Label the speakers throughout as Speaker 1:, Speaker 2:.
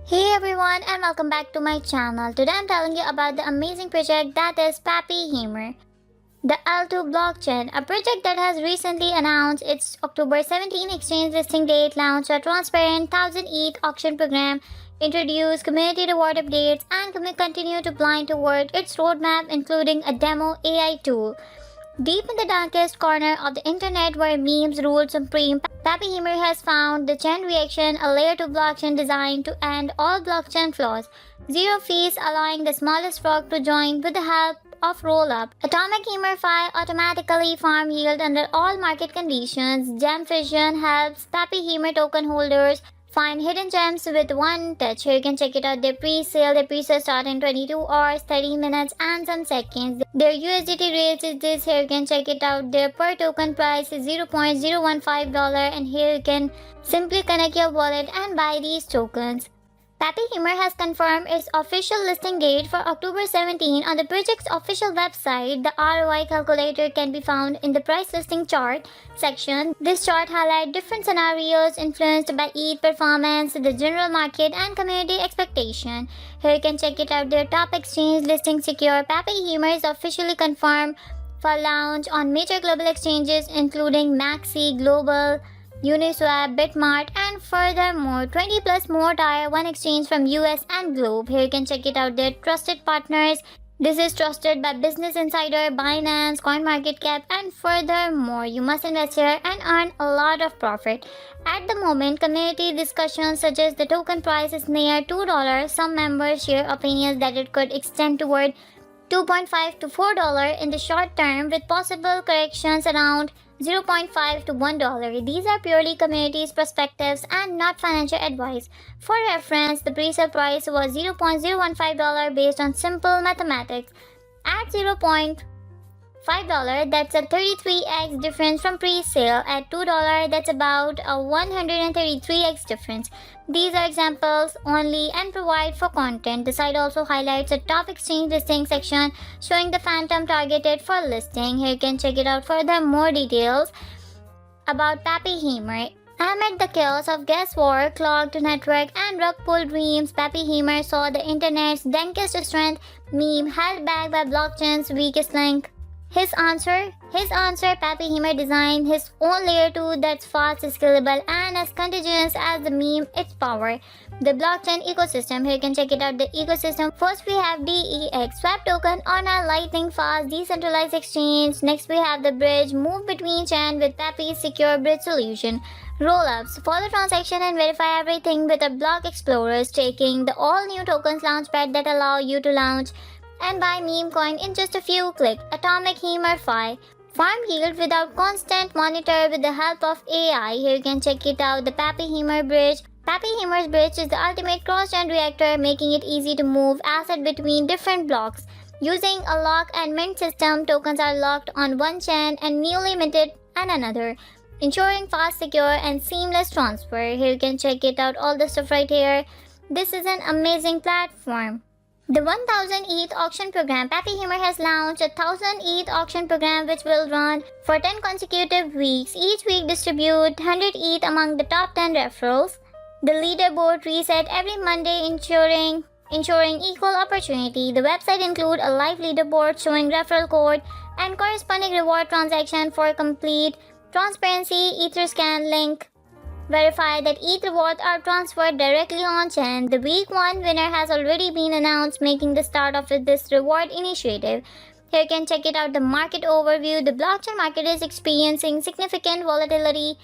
Speaker 1: Hey everyone and welcome back to my channel. Today I'm telling you about the amazing project that is Pepeheimer, the L2 blockchain, a project that has recently announced its October 17 exchange listing date, launched a transparent 1000 ETH auction program, introduced community reward updates, and continue to blind toward its roadmap, including a demo AI tool. Deep in the darkest corner of the internet where memes rule supreme, Pepeheimer has found the chain reaction, a layer 2 blockchain designed to end all blockchain flaws. Zero fees, allowing the smallest frog to join with the help of rollup. Atomic Heimer Fi automatically farm yield under all market conditions. Gem Fission helps Pepeheimer token holders find hidden gems with one touch. Here you can check it out. Their pre-sale. Their pre-sale start in 22 hours, 30 minutes and some seconds. Their USDT rates is this. Here you can check it out. Their per token price is $0.015 and here you can simply connect your wallet and buy these tokens. Pepeheimer has confirmed its official listing date for October 17 on the project's official website. The ROI calculator can be found in the price listing chart section. This chart highlights different scenarios influenced by ETH performance, the general market, and community expectation. Here you can check it out. Their top exchange listing secure. Pepeheimer is officially confirmed for launch on major global exchanges including Maxi Global, Uniswap, Bitmart, and furthermore 20 plus more tier 1 exchange from US and globe. Here you can check it out. Their trusted partners. This is trusted by Business Insider, Binance, CoinMarketCap, and furthermore you must invest here and earn a lot of profit. At the moment, community discussions suggest the token price is near $2. Some members share opinions that it could extend toward $2.5 to $4 in the short term, with possible corrections around $0.5 to $1. These are purely community's perspectives and not financial advice. For reference, the pre-sale price was $0.015 based on simple mathematics. At $0.5, that's a 33x difference from pre-sale. At $2, that's about a 133x difference. These are examples only and provide for content. The site also highlights a top exchange listing section showing the phantom targeted for listing. Here you can check it out. Further, more details about Pepeheimer. Amid the chaos of guess war, clogged network, and rug pull dreams, Pepeheimer saw the internet's dankest strength meme held back by blockchain's weakest link. His answer, Pepeheimer designed his own layer 2 that's fast, scalable, and as contagious as the meme its power. The blockchain ecosystem. Here you can check it out. The ecosystem. First we have DEX, swap token on a lightning fast decentralized exchange. Next we have the bridge, move between chain with Pepe's secure bridge solution. Rollups, follow transaction and verify everything with a block explorer. Staking, the all new tokens launchpad that allow you to launch and buy meme coin in just a few clicks. Atomic Heimer Fi, farm yield without constant monitor with the help of AI. Here you can check it out. The Pepeheimer bridge. Pepeheimer's bridge is the ultimate cross-chain reactor, making it easy to move assets between different blocks. Using a lock and mint system, tokens are locked on one chain and newly minted on another, ensuring fast, secure, and seamless transfer. Here you can check it out. All the stuff right here. This is an amazing platform. The 1000 ETH auction program. Pepeheimer has launched a 1000 ETH auction program which will run for 10 consecutive weeks. Each week distribute 100 ETH among the top 10 referrals. The leaderboard reset every Monday, ensuring equal opportunity. The website includes a live leaderboard showing referral code and corresponding reward transaction. For complete transparency, Etherscan link verify that ETH rewards are transferred directly on chain. The week 1 winner has already been announced, making the start of this reward initiative. Here you can check it out. The market overview. The blockchain market is experiencing significant volatility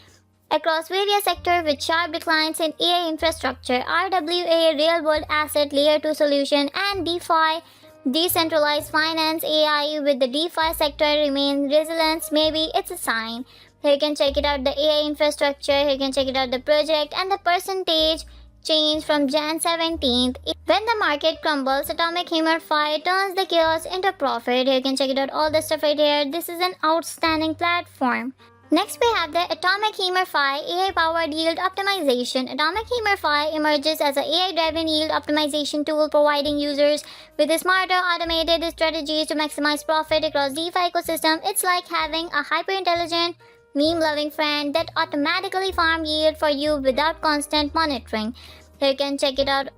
Speaker 1: across various sectors with sharp declines in AI infrastructure, RWA, real-world asset, layer 2 solution, and DeFi, decentralized finance. AI with the DeFi sector remains resilient. Maybe it's a sign. Here you can check it out. The AI infrastructure. Here you can check it out. The project and the percentage change from Jan 17th. When the market crumbles, Atomic Heimer Fi turns the chaos into profit. Here you can check it out. All the stuff right here. This is an outstanding platform. Next we have the Atomic Heimer Fi AI-powered yield optimization. Atomic Heimer Fi emerges as an AI-driven yield optimization tool, providing users with smarter, automated strategies to maximize profit across DeFi ecosystem. It's like having a hyper-intelligent, meme-loving friend that automatically farm yield for you without constant monitoring. Here you can check it out.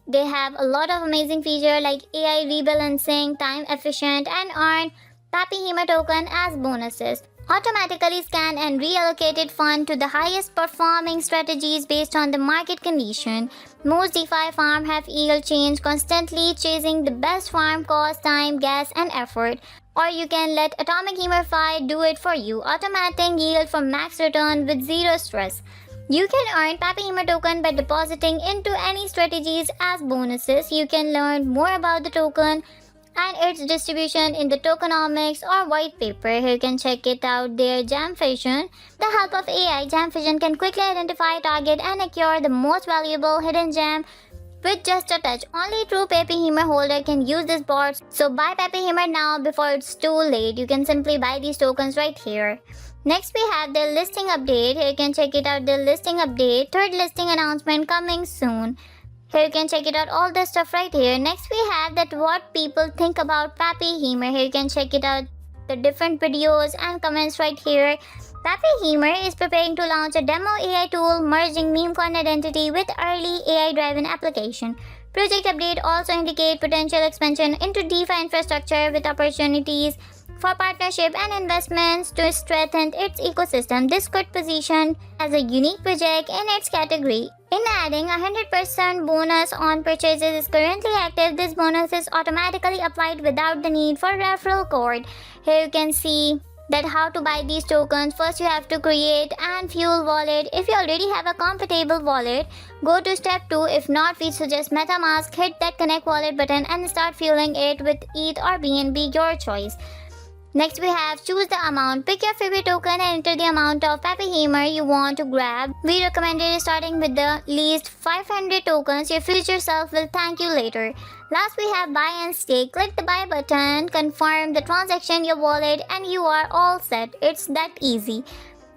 Speaker 1: They have a lot of amazing features like AI rebalancing, time efficient, and earn Pepeheimer token as bonuses. Automatically scan and reallocated fund to the highest performing strategies based on the market condition. Most DeFi farm have yield change constantly chasing the best farm cost, time, gas, and effort. Or you can let Atomic Hemerify do it for you, automating yield for max return with zero stress. You can earn Pepeheimer token by depositing into any strategies as bonuses. You can learn more about the token and its distribution in the Tokenomics or white paper. Here you can check it out their Jam Vision. With the help of AI, Jam Vision can quickly identify, target, and acquire the most valuable hidden gem with just a touch. Only true Pepeheimer holder can use this bot. So buy Pepeheimer now before it's too late. You can simply buy these tokens right here. Next we have the listing update. Here you can check it out the listing update. Third listing announcement coming soon. Here you can check it out all the stuff right here. Next we have that what people think about Pepeheimer. Here you can check it out the different videos and comments right here. Pepeheimer is preparing to launch a demo AI tool merging meme coin identity with early AI driven application. Project update also indicate potential expansion into DeFi infrastructure with opportunities for partnership and investments to strengthen its ecosystem. This could position as a unique project in its category. In adding, 100% bonus on purchases is currently active. This bonus is automatically applied without the need for referral code. Here you can see that how to buy these tokens. First you have to create and fuel wallet. If you already have a compatible wallet, go to step 2. If not, we suggest MetaMask. Hit that connect wallet button and start fueling it with ETH or BNB, your choice. Next we have choose the amount. Pick your favorite token and enter the amount of Pepeheimer you want to grab. We recommended starting with the least 500 tokens. Your future self will thank you later. Last we have buy and stake. Click the buy button, confirm the transaction, your wallet, and you are all set. It's that easy.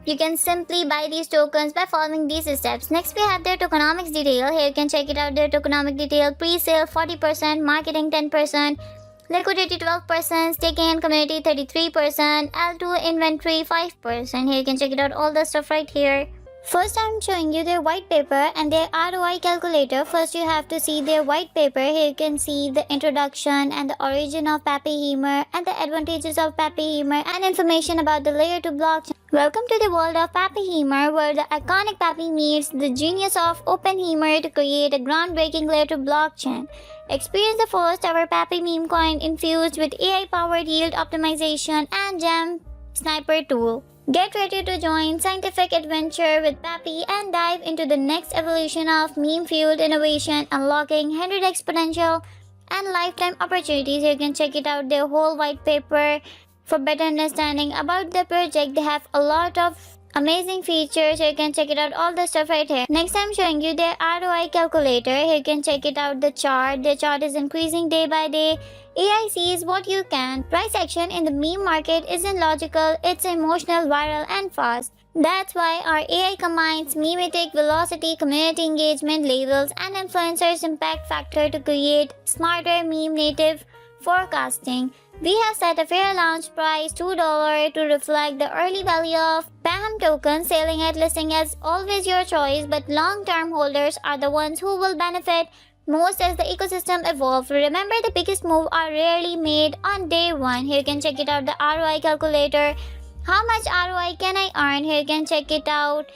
Speaker 1: You can simply buy these tokens by following these steps. Next we have their tokenomics detail. Here you can check it out their tokenomic detail. Pre-sale 40%, marketing 10%. Liquidity 12%, staking and community 33%, L2 inventory 5%. Here you can check it out all the stuff right here. First I'm showing you their white paper and their ROI calculator. First you have to see their white paper. Here you can see the introduction and the origin of Pepeheimer and the advantages of Pepeheimer and information about the layer 2 blockchain. Welcome to the world of Pepeheimer, where the iconic Pepe meets the genius of OpenHeimer to create a groundbreaking layer 2 blockchain. Experience the first ever Pepe meme coin infused with AI-powered yield optimization and gem sniper tool. Get ready to join scientific adventure with Pepe and dive into the next evolution of meme-fueled innovation, unlocking 100x potential and lifetime opportunities. You can check it out their whole white paper for better understanding about the project. They have a lot of amazing features. You can check it out all the stuff right here. Next I'm showing you their ROI calculator. Here you can check it out the chart. The chart is increasing day by day. AI sees what you can. Price action in the meme market isn't logical, it's emotional, viral, and fast. That's why our AI combines memetic velocity, community engagement, labels, and influencers impact factor to create smarter meme native forecasting. We have set a fair launch price $2 to reflect the early value of PEHM token. Selling at listing is always your choice, but long-term holders are the ones who will benefit most as the ecosystem evolves. Remember, the biggest moves are rarely made on day one. Here you can check it out the ROI calculator. How much ROI can I earn? Here you can check it out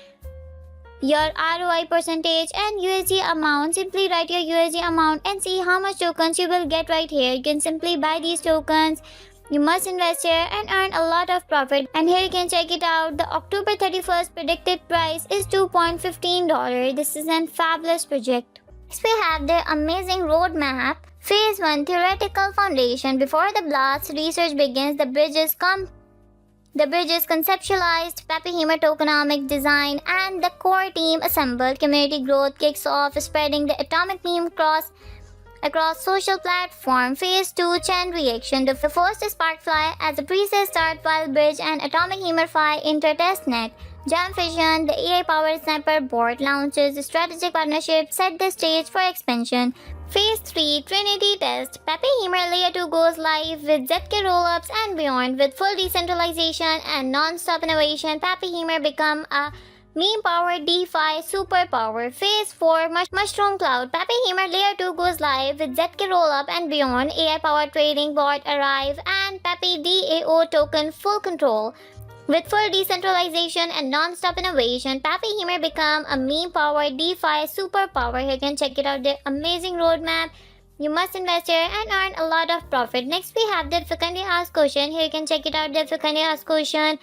Speaker 1: your ROI percentage and USD amount. Simply write your USD amount and see how much tokens you will get right here. You can simply buy these tokens. You must invest here and earn a lot of profit. And here you can check it out. The October 31st predicted price is $2.15. This is a fabulous project. Next we have their amazing roadmap. Phase 1 Theoretical Foundation. Before the blast research begins, the bridge is conceptualized, Pepeheimer tokenomic design, and the core team assembled. Community growth kicks off, spreading the atomic meme across social platform. Phase 2 Chain Reaction. The first is Sparkfly as a pre-sale start, while Bridge and Atomic Hemerify enter testnet. Jam Vision, the AI-powered sniper bot, launches a strategic partnership, set the stage for expansion. Phase 3 Trinity Test. Pepeheimer Layer 2 goes live with ZK rollups and beyond. With full decentralization and non-stop innovation, Pepeheimer become a Meme powered DeFi superpower. Phase 4 Mushroom Cloud. Pepeheimer Layer 2 goes live with ZK rollup and beyond. AI powered trading bot arrive and Pepe DAO token full control. With full decentralization and non-stop innovation, Pepeheimer become a meme-powered DeFi superpower. You can check it out, their amazing roadmap. You must invest here and earn a lot of profit. Next, we have the frequently asked question. Here you can check it out, the frequently asked question.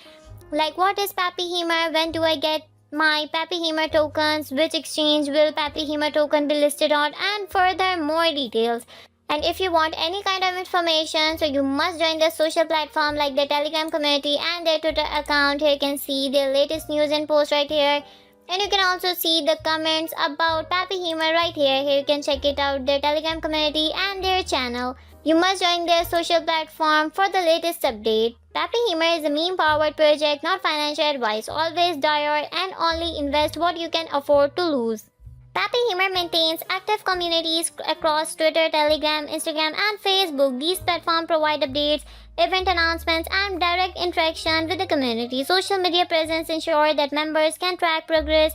Speaker 1: Like, what is Pepeheimer? When do I get my Pepeheimer tokens? Which exchange will Pepeheimer token be listed on? And further more details. And if you want any kind of information, so you must join the social platform like the Telegram community and their Twitter account. Here you can see their latest news and posts right here. And you can also see the comments about Pepeheimer right here. Here you can check it out, their Telegram community and their channel. You must join their social platform for the latest update. Pepeheimer is a meme-powered project, not financial advice. Always DYOR and only invest what you can afford to lose. Pepeheimer maintains active communities across Twitter, Telegram, Instagram, and Facebook. These platforms provide updates, event announcements, and direct interaction with the community. Social media presence ensure that members can track progress,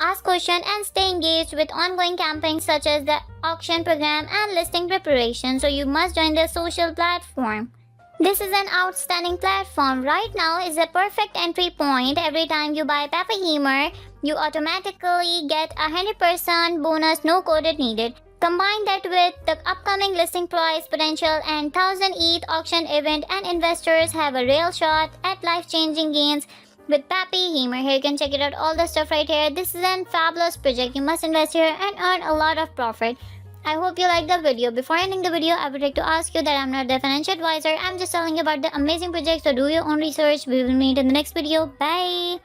Speaker 1: ask questions, and stay engaged with ongoing campaigns such as the auction program and listing preparation. So you must join the social platform. This is an outstanding platform. Right now is a perfect entry point. Every time you buy Pepeheimer, you automatically get 100% bonus, no code needed. Combine that with the upcoming listing price potential and 1000 ETH auction event, and investors have a real shot at life-changing gains with Pepeheimer. Here you can check it out, all the stuff right here. This is a fabulous project. You must invest here and earn a lot of profit. I hope you liked the video. Before ending the video, I would like to ask you that I'm not the financial advisor. I'm just telling you about the amazing project, so do your own research. We will meet in the next video. Bye!